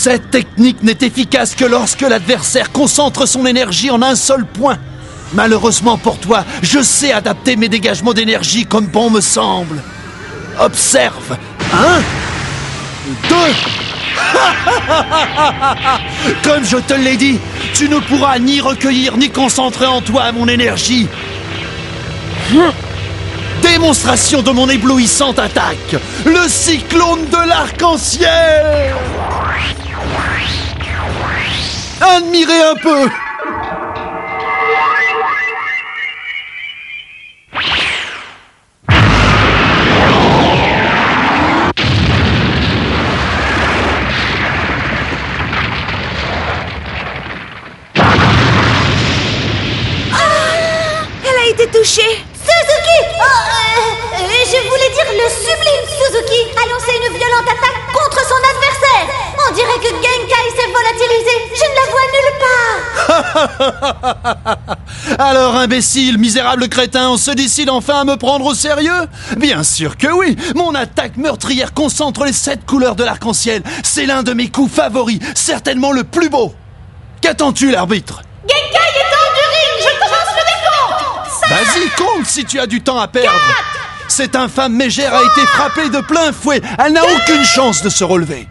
Cette technique n'est efficace que lorsque l'adversaire concentre son énergie en un seul point. Malheureusement pour toi, je sais adapter mes dégagements d'énergie comme bon me semble. Observe. 1, 2. Comme je te l'ai dit, tu ne pourras ni recueillir ni concentrer en toi mon énergie. Démonstration de mon éblouissante attaque, le cyclone de l'arc-en-ciel. Admirez un peu. Touché. Suzuki je voulais dire le sublime Suzuki a lancé une violente attaque contre son adversaire. On dirait que Genkai s'est volatilisé. Je ne la vois nulle part. Alors, imbécile, misérable crétin, on se décide enfin à me prendre au sérieux? Bien sûr que oui. Mon attaque meurtrière concentre les 7 couleurs de l'arc-en-ciel. C'est l'un de mes coups favoris, certainement le plus beau. Qu'attends-tu, l'arbitre? Genkai est hors du ring. Je commence le décompte. Vas-y, compte si tu as du temps à perdre. 4. Cette infâme mégère a été frappée de plein fouet. Elle n'a aucune chance de se relever.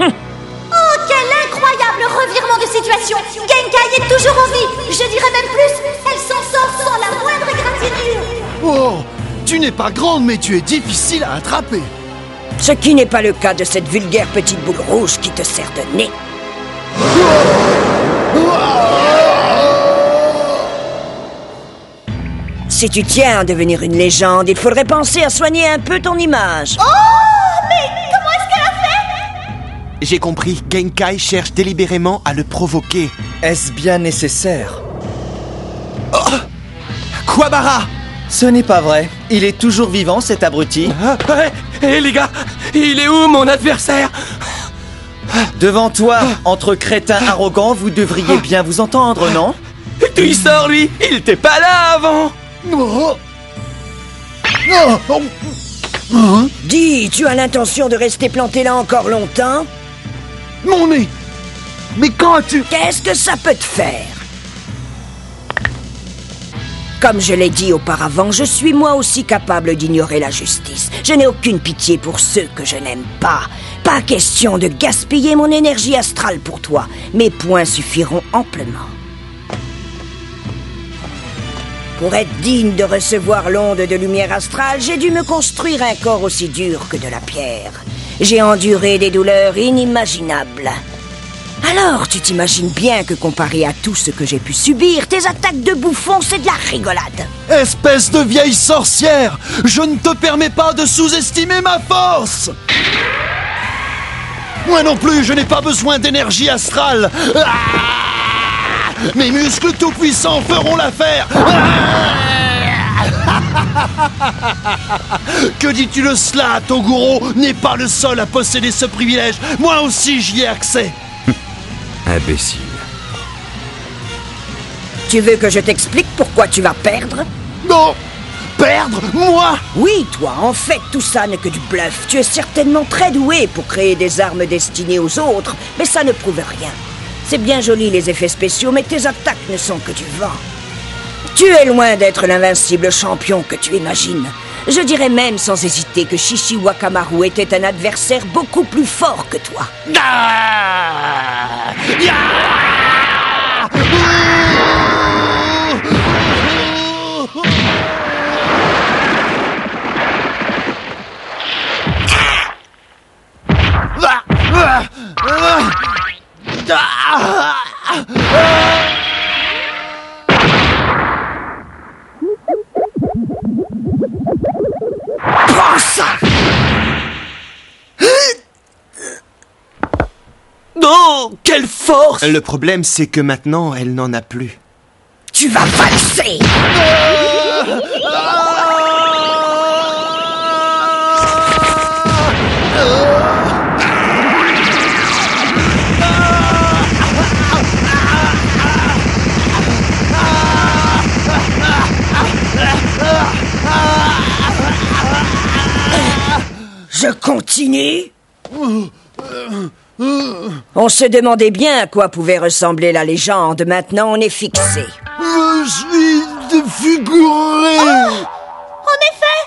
Oh, quel incroyable revirement de situation. Genkai est toujours en vie. Je dirais même plus, elle s'en sort sans la moindre égratignure. Oh, tu n'es pas grande, mais tu es difficile à attraper. Ce qui n'est pas le cas de cette vulgaire petite boule rouge qui te sert de nez. Si tu tiens à devenir une légende, il faudrait penser à soigner un peu ton image. Oh, mais comment est-ce qu'elle a fait? J'ai compris, Genkai cherche délibérément à le provoquer. Est-ce bien nécessaire? Kuwabara! Ce n'est pas vrai. Il est toujours vivant, cet abruti. Hé les gars, il est où mon adversaire? Devant toi, entre crétins arrogants, vous devriez bien vous entendre, non? D'où il sort lui? Il était pas là avant. Dis, tu as l'intention de rester planté là encore longtemps? Mon nez! Mais quand as-tu... Qu'est-ce que ça peut te faire? Comme je l'ai dit auparavant, je suis moi aussi capable d'ignorer la justice. Je n'ai aucune pitié pour ceux que je n'aime pas. Pas question de gaspiller mon énergie astrale pour toi. Mes points suffiront amplement. Pour être digne de recevoir l'onde de lumière astrale, j'ai dû me construire un corps aussi dur que de la pierre. J'ai enduré des douleurs inimaginables. Alors, tu t'imagines bien que comparé à tout ce que j'ai pu subir, tes attaques de bouffon, c'est de la rigolade. Espèce de vieille sorcière! Je ne te permets pas de sous-estimer ma force! Moi non plus, je n'ai pas besoin d'énergie astrale! Mes muscles tout-puissants feront l'affaire! Que dis-tu de cela? Toguro n'est pas le seul à posséder ce privilège. Moi aussi, j'y ai accès. Imbécile. Tu veux que je t'explique pourquoi tu vas perdre? Non! Perdre? Moi? Oui, toi, en fait, tout ça n'est que du bluff. Tu es certainement très doué pour créer des armes destinées aux autres, mais ça ne prouve rien. C'est bien joli les effets spéciaux, mais tes attaques ne sont que du vent. Tu es loin d'être l'invincible champion que tu imagines. Je dirais même sans hésiter que Shishi Wakamaru était un adversaire beaucoup plus fort que toi. Prends ça! Oh, quelle force! Le problème, c'est que maintenant, elle n'en a plus. Tu vas valser! Je continue. On se demandait bien à quoi pouvait ressembler la légende. Maintenant, on est fixé. Je suis défiguré. En effet,